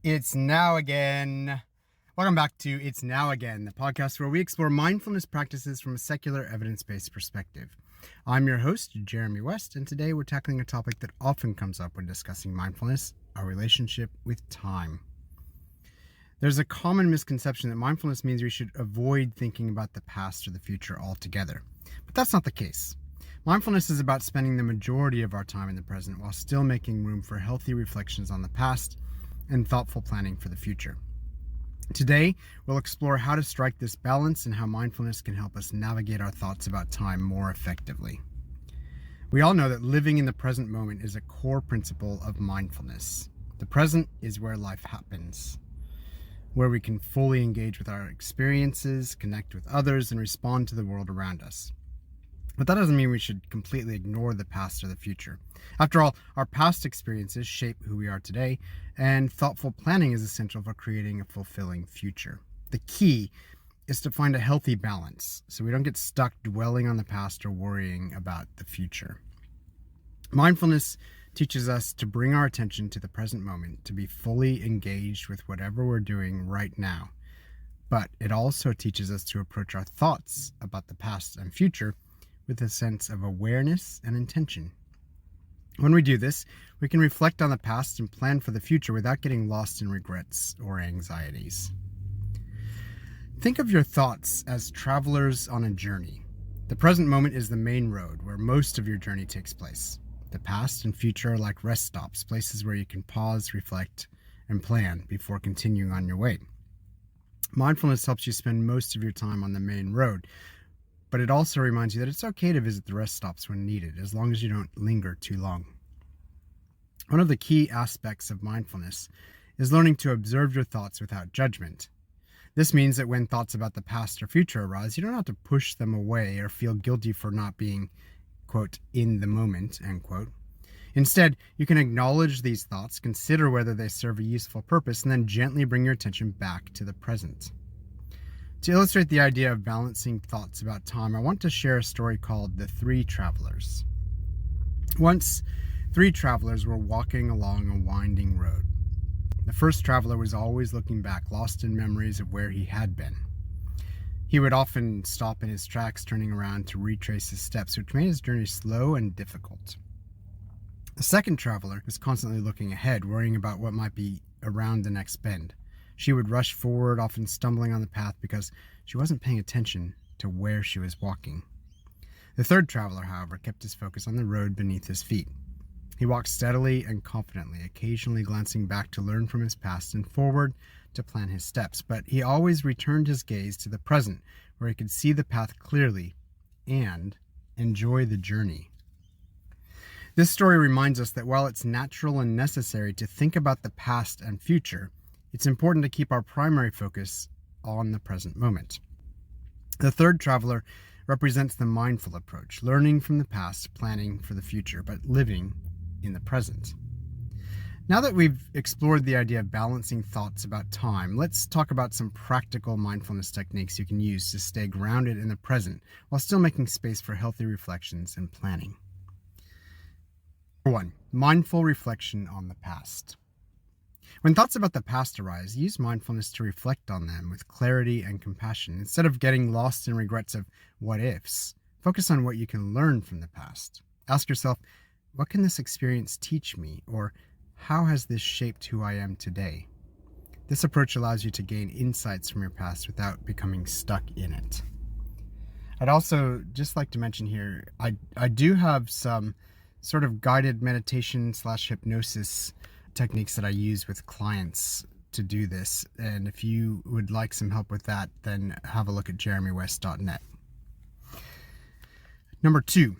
It's now again. Welcome back to It's Now Again, the podcast where we explore mindfulness practices from a secular, evidence-based perspective. I'm your host, Jeremy West, and today we're tackling a topic that often comes up when discussing mindfulness, our relationship with time. There's a common misconception that mindfulness means we should avoid thinking about the past or the future altogether. But that's not the case. Mindfulness is about spending the majority of our time in the present while still making room for healthy reflections on the past and thoughtful planning for the future. Today, we'll explore how to strike this balance and how mindfulness can help us navigate our thoughts about time more effectively. We all know that living in the present moment is a core principle of mindfulness. The present is where life happens, where we can fully engage with our experiences, connect with others, and respond to the world around us. But that doesn't mean we should completely ignore the past or the future. After all, our past experiences shape who we are today, and thoughtful planning is essential for creating a fulfilling future. The key is to find a healthy balance so we don't get stuck dwelling on the past or worrying about the future. Mindfulness teaches us to bring our attention to the present moment, to be fully engaged with whatever we're doing right now. But it also teaches us to approach our thoughts about the past and future with a sense of awareness and intention. When we do this, we can reflect on the past and plan for the future without getting lost in regrets or anxieties. Think of your thoughts as travelers on a journey. The present moment is the main road where most of your journey takes place. The past and future are like rest stops, places where you can pause, reflect, and plan before continuing on your way. Mindfulness helps you spend most of your time on the main road, but it also reminds you that it's okay to visit the rest stops when needed, as long as you don't linger too long. One of the key aspects of mindfulness is learning to observe your thoughts without judgment. This means that when thoughts about the past or future arise, you don't have to push them away or feel guilty for not being, quote, in the moment, end quote. Instead, you can acknowledge these thoughts, consider whether they serve a useful purpose, and then gently bring your attention back to the present. To illustrate the idea of balancing thoughts about time, I want to share a story called The Three Travelers. Once, three travelers were walking along a winding road. The first traveler was always looking back, lost in memories of where he had been. He would often stop in his tracks, turning around to retrace his steps, which made his journey slow and difficult. The second traveler was constantly looking ahead, worrying about what might be around the next bend. She would rush forward, often stumbling on the path because she wasn't paying attention to where she was walking. The third traveler, however, kept his focus on the road beneath his feet. He walked steadily and confidently, occasionally glancing back to learn from his past and forward to plan his steps, but he always returned his gaze to the present, where he could see the path clearly and enjoy the journey. This story reminds us that while it's natural and necessary to think about the past and future, it's important to keep our primary focus on the present moment. The third traveler represents the mindful approach, learning from the past, planning for the future, but living in the present. Now that we've explored the idea of balancing thoughts about time, let's talk about some practical mindfulness techniques you can use to stay grounded in the present while still making space for healthy reflections and planning. Number 1, mindful reflection on the past. When thoughts about the past arise, use mindfulness to reflect on them with clarity and compassion. Instead of getting lost in regrets of what ifs, focus on what you can learn from the past. Ask yourself, what can this experience teach me? Or how has this shaped who I am today? This approach allows you to gain insights from your past without becoming stuck in it. I'd also just like to mention here, I do have some sort of guided meditation / hypnosis techniques that I use with clients to do this. And if you would like some help with that, then have a look at jeremywest.net. Number 2,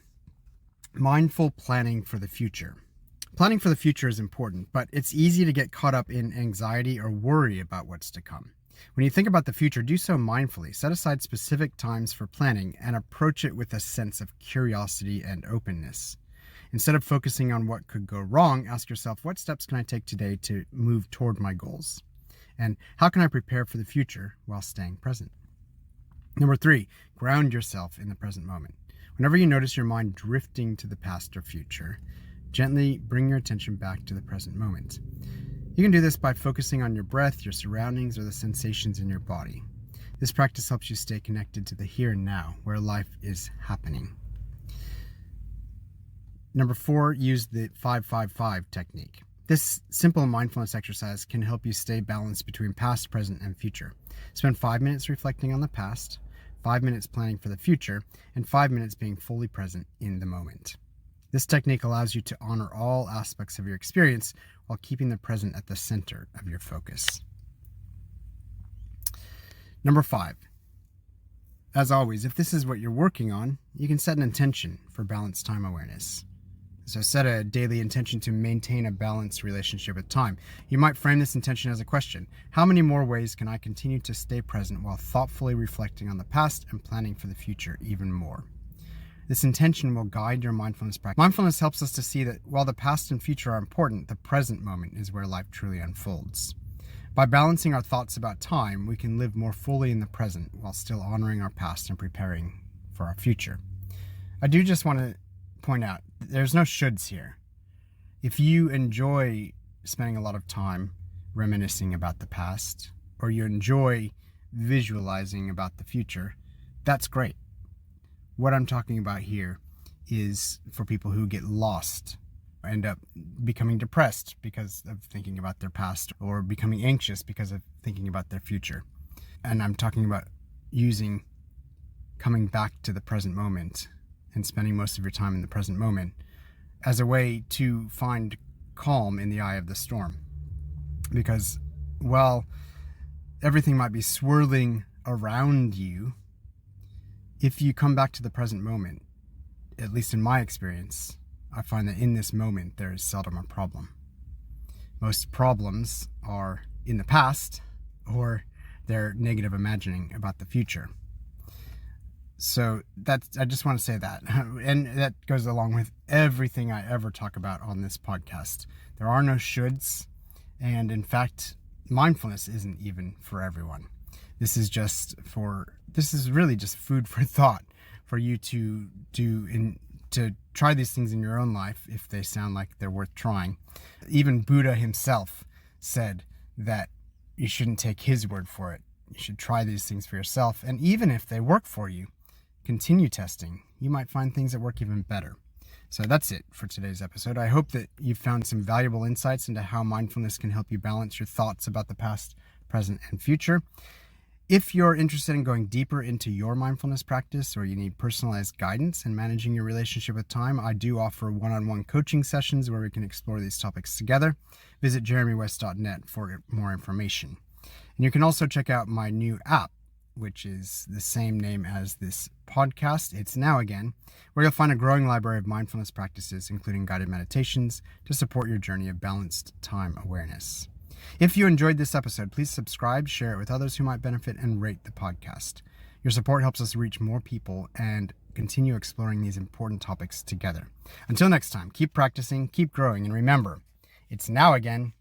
mindful planning for the future. Planning for the future is important, but it's easy to get caught up in anxiety or worry about what's to come. When you think about the future, do so mindfully. Set aside specific times for planning and approach it with a sense of curiosity and openness. Instead of focusing on what could go wrong, ask yourself, what steps can I take today to move toward my goals? And how can I prepare for the future while staying present? Number 3, ground yourself in the present moment. Whenever you notice your mind drifting to the past or future, gently bring your attention back to the present moment. You can do this by focusing on your breath, your surroundings, or the sensations in your body. This practice helps you stay connected to the here and now, where life is happening. Number 4, use the 5-5-5 technique. This simple mindfulness exercise can help you stay balanced between past, present, and future. Spend 5 minutes reflecting on the past, 5 minutes planning for the future, and 5 minutes being fully present in the moment. This technique allows you to honor all aspects of your experience while keeping the present at the center of your focus. Number 5. As always, if this is what you're working on, you can set an intention for balanced time awareness. So set a daily intention to maintain a balanced relationship with time. You might frame this intention as a question. How many more ways can I continue to stay present while thoughtfully reflecting on the past and planning for the future even more? This intention will guide your mindfulness practice. Mindfulness helps us to see that while the past and future are important, the present moment is where life truly unfolds. By balancing our thoughts about time, we can live more fully in the present while still honoring our past and preparing for our future. I do just want to point out, there's no shoulds here. If you enjoy spending a lot of time reminiscing about the past, or you enjoy visualizing about the future, that's great. What I'm talking about here is for people who get lost, end up becoming depressed because of thinking about their past, or becoming anxious because of thinking about their future. And I'm talking about coming back to the present moment and spending most of your time in the present moment as a way to find calm in the eye of the storm. Because while everything might be swirling around you, if you come back to the present moment, at least in my experience, I find that in this moment there is seldom a problem. Most problems are in the past, or they're negative imagining about the future. So I just want to say that. And that goes along with everything I ever talk about on this podcast. There are no shoulds. And in fact, mindfulness isn't even for everyone. This is really just food for thought for you to try these things in your own life if they sound like they're worth trying. Even Buddha himself said that you shouldn't take his word for it. You should try these things for yourself. And even if they work for you, continue testing. You might find things that work even better. So that's it for today's episode. I hope that you've found some valuable insights into how mindfulness can help you balance your thoughts about the past, present, and future. If you're interested in going deeper into your mindfulness practice, or you need personalized guidance in managing your relationship with time, I do offer one-on-one coaching sessions where we can explore these topics together. Visit jeremywest.net for more information. And you can also check out my new app, which is the same name as this podcast, It's Now Again, where you'll find a growing library of mindfulness practices, including guided meditations, to support your journey of balanced time awareness. If you enjoyed this episode, please subscribe, share it with others who might benefit, and rate the podcast. Your support helps us reach more people and continue exploring these important topics together. Until next time, keep practicing, keep growing, and remember, it's now again.